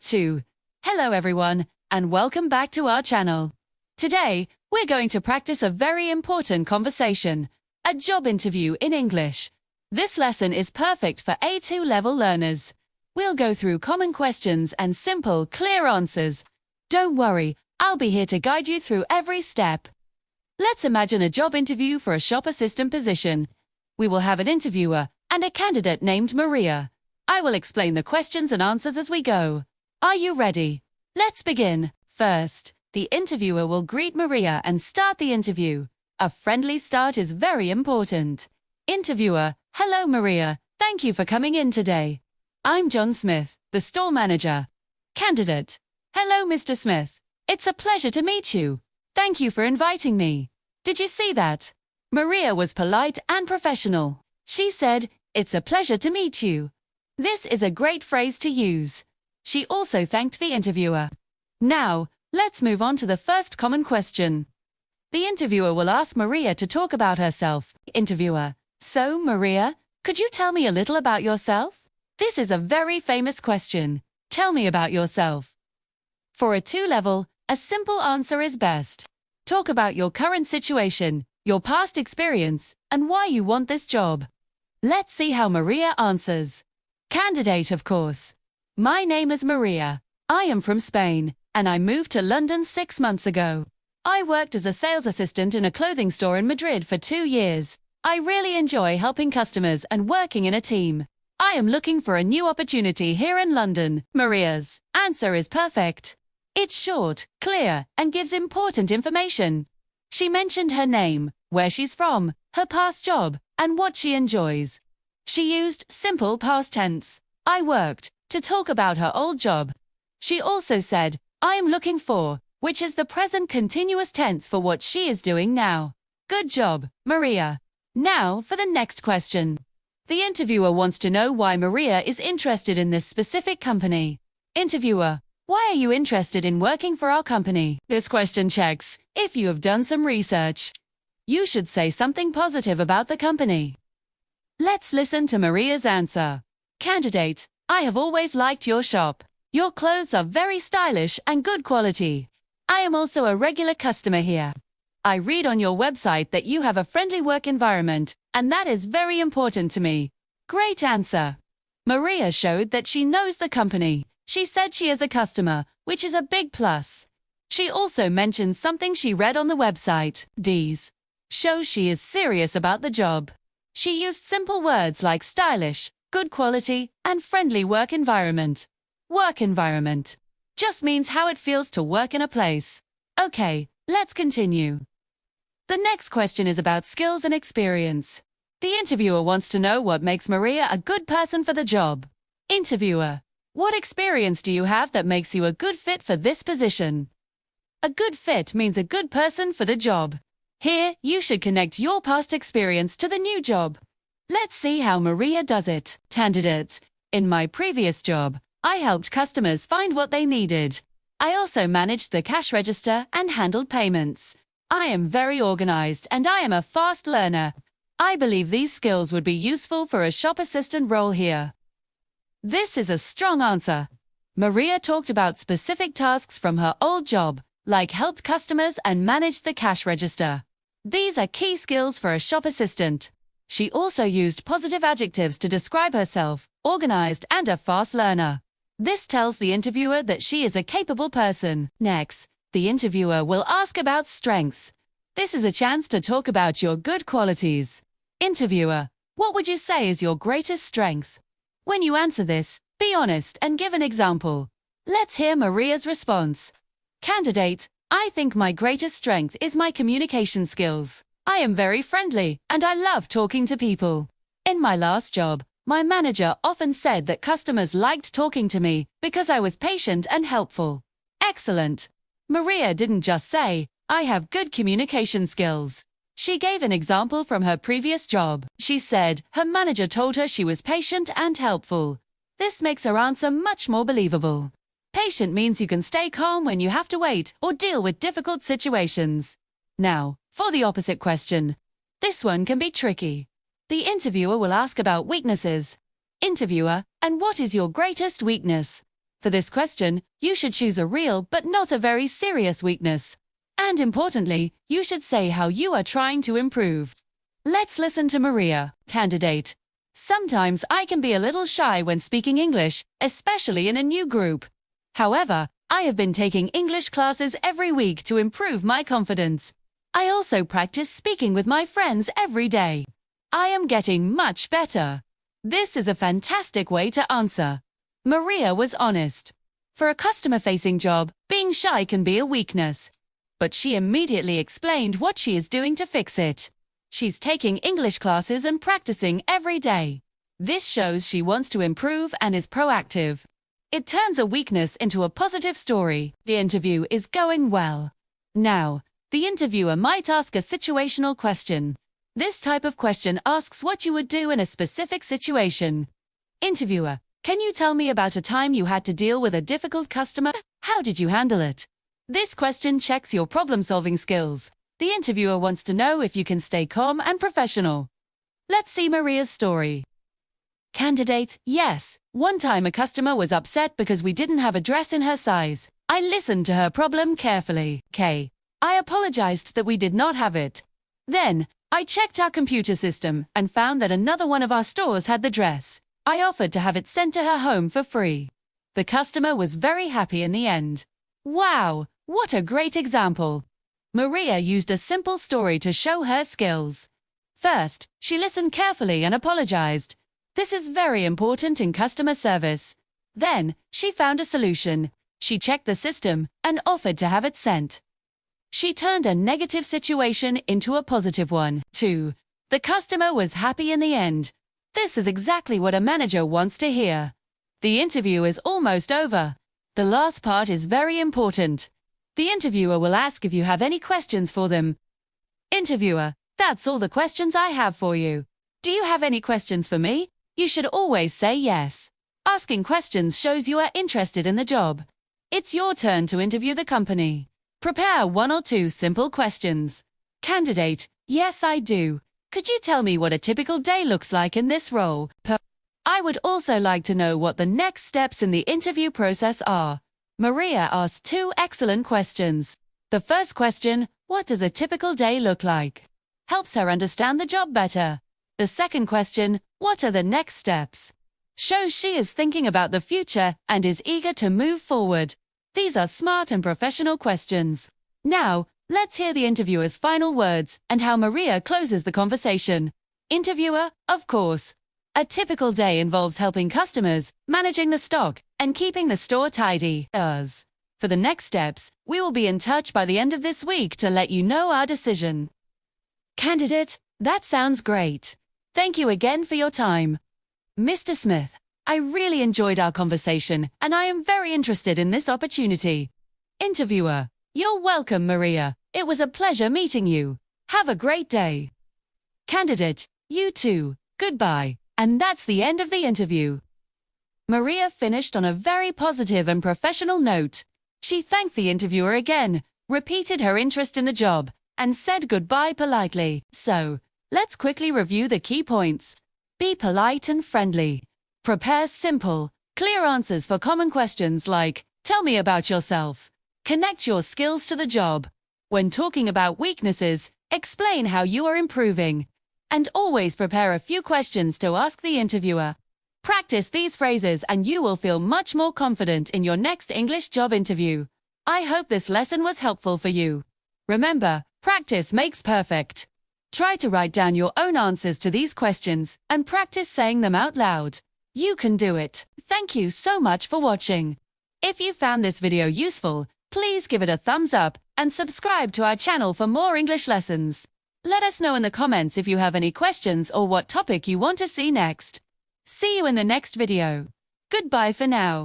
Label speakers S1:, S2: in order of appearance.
S1: 2. Hello everyone, and welcome back to our channel. Today, we're going to practice a very important conversation, a job interview in English. This lesson is perfect for A2 level learners. We'll go through common questions and simple, clear answers. Don't worry, I'll be here to guide you through every step. Let's imagine a job interview for a shop assistant position. We will have an interviewer and a candidate named Maria. I will explain the questions and answers as we go. Are you ready? Let's begin. First, the interviewer will greet Maria and start the interview. A friendly start is very important. Interviewer: Hello Maria, thank you for coming in today. I'm John Smith, the store manager. Candidate: Hello Mr. Smith, it's a pleasure to meet you. Thank you for inviting me. Did you see that? Maria was polite and professional. She said, "It's a pleasure to meet you." This is a great phrase to use. She also thanked the interviewer. Now, let's move on to the first common question. The interviewer will ask Maria to talk about herself. Interviewer: So, Maria, could you tell me a little about yourself? This is a very famous question. Tell me about yourself. For a 2 level, a simple answer is best. Talk about your current situation, your past experience, and why you want this job. Let's see how Maria answers. Candidate, of course. My name is Maria. I am from Spain, and I moved to London 6 months ago. I worked as a sales assistant in a clothing store in Madrid for 2 years. I really enjoy helping customers and working in a team. I am looking for a new opportunity here in London. Maria's answer is perfect. It's short, clear, and gives important information. She mentioned her name, where she's from, her past job, and what she enjoys. She used simple past tense, I worked, to talk about her old job. She also said, I am looking for, which is the present continuous tense for what she is doing now. Good job, Maria. Now for the next question. The interviewer wants to know why Maria is interested in this specific company. Interviewer: Why are you interested in working for our company? This question checks if you have done some research. You should say something positive about the company. Let's listen to Maria's answer. Candidate: I have always liked your shop. Your clothes are very stylish and good quality. I am also a regular customer here. I read on your website that you have a friendly work environment, and that is very important to me. Great answer. Maria showed that she knows the company. She said she is a customer, which is a big plus. She also mentioned something she read on the website. These shows she is serious about the job. She used simple words like stylish, good quality, and friendly work environment. Work environment just means how it feels to work in a place. Okay, let's continue. The next question is about skills and experience. The interviewer wants to know what makes Maria a good person for the job. Interviewer: What experience do you have that makes you a good fit for this position? A good fit means a good person for the job. Here, you should connect your past experience to the new job. Let's see how Maria does it. Candidate: In my previous job, I helped customers find what they needed. I also managed the cash register and handled payments. I am very organized and I am a fast learner. I believe these skills would be useful for a shop assistant role here. This is a strong answer. Maria talked about specific tasks from her old job, like helped customers and managed the cash register. These are key skills for a shop assistant. She also used positive adjectives to describe herself, organized and a fast learner. This tells the interviewer that she is a capable person. Next, the interviewer will ask about strengths. This is a chance to talk about your good qualities. Interviewer: What would you say is your greatest strength? When you answer this, be honest and give an example. Let's hear Maria's response. Candidate: I think my greatest strength is my communication skills. I am very friendly, and I love talking to people. In my last job, my manager often said that customers liked talking to me because I was patient and helpful. Excellent. Maria didn't just say, I have good communication skills. She gave an example from her previous job. She said her manager told her she was patient and helpful. This makes her answer much more believable. Patient means you can stay calm when you have to wait or deal with difficult situations. Now, for the opposite question. This one can be tricky. The interviewer will ask about weaknesses. Interviewer: And what is your greatest weakness? For this question, you should choose a real but not a very serious weakness. And importantly, you should say how you are trying to improve. Let's listen to Maria, candidate. Sometimes I can be a little shy when speaking English, especially in a new group. However, I have been taking English classes every week to improve my confidence. I also practice speaking with my friends every day. I am getting much better. This is a fantastic way to answer. Maria was honest. For a customer-facing job, being shy can be a weakness. But she immediately explained what she is doing to fix it. She's taking English classes and practicing every day. This shows she wants to improve and is proactive. It turns a weakness into a positive story. The interview is going well. Now, the interviewer might ask a situational question. This type of question asks what you would do in a specific situation. Interviewer, can you tell me about a time you had to deal with a difficult customer? How did you handle it? This question checks your problem-solving skills. The interviewer wants to know if you can stay calm and professional. Let's see Maria's story. Candidate, yes. One time a customer was upset because we didn't have a dress in her size. I listened to her problem carefully. I apologized that we did not have it. Then, I checked our computer system and found that another one of our stores had the dress. I offered to have it sent to her home for free. The customer was very happy in the end. Wow, what a great example. Maria used a simple story to show her skills. First, she listened carefully and apologized. This is very important in customer service. Then, she found a solution. She checked the system and offered to have it sent. She turned a negative situation into a positive one. 2. The customer was happy in the end. This is exactly what a manager wants to hear. The interview is almost over. The last part is very important. The interviewer will ask if you have any questions for them. Interviewer, that's all the questions I have for you. Do you have any questions for me? You should always say yes. Asking questions shows you are interested in the job. It's your turn to interview the company. Prepare 1 or 2 simple questions. Candidate, yes I do. Could you tell me what a typical day looks like in this role? I would also like to know what the next steps in the interview process are. Maria asked 2 excellent questions. The first question, what does a typical day look like? Helps her understand the job better. The second question, what are the next steps? Shows she is thinking about the future and is eager to move forward. These are smart and professional questions. Now, let's hear the interviewer's final words and how Maria closes the conversation. Interviewer, of course. A typical day involves helping customers, managing the stock, and keeping the store tidy. For the next steps, we will be in touch by the end of this week to let you know our decision. Candidate, that sounds great. Thank you again for your time. Mr. Smith, I really enjoyed our conversation and I am very interested in this opportunity. Interviewer, you're welcome, Maria. It was a pleasure meeting you. Have a great day. Candidate, you too. Goodbye. And that's the end of the interview. Maria finished on a very positive and professional note. She thanked the interviewer again, repeated her interest in the job, and said goodbye politely. So, let's quickly review the key points. Be polite and friendly. Prepare simple, clear answers for common questions like, tell me about yourself. Connect your skills to the job. When talking about weaknesses, explain how you are improving. And always prepare a few questions to ask the interviewer. Practice these phrases and you will feel much more confident in your next English job interview. I hope this lesson was helpful for you. Remember, practice makes perfect. Try to write down your own answers to these questions and practice saying them out loud. You can do it. Thank you so much for watching. If you found this video useful, please give it a thumbs up and subscribe to our channel for more English lessons. Let us know in the comments if you have any questions or what topic you want to see next. See you in the next video. Goodbye for now.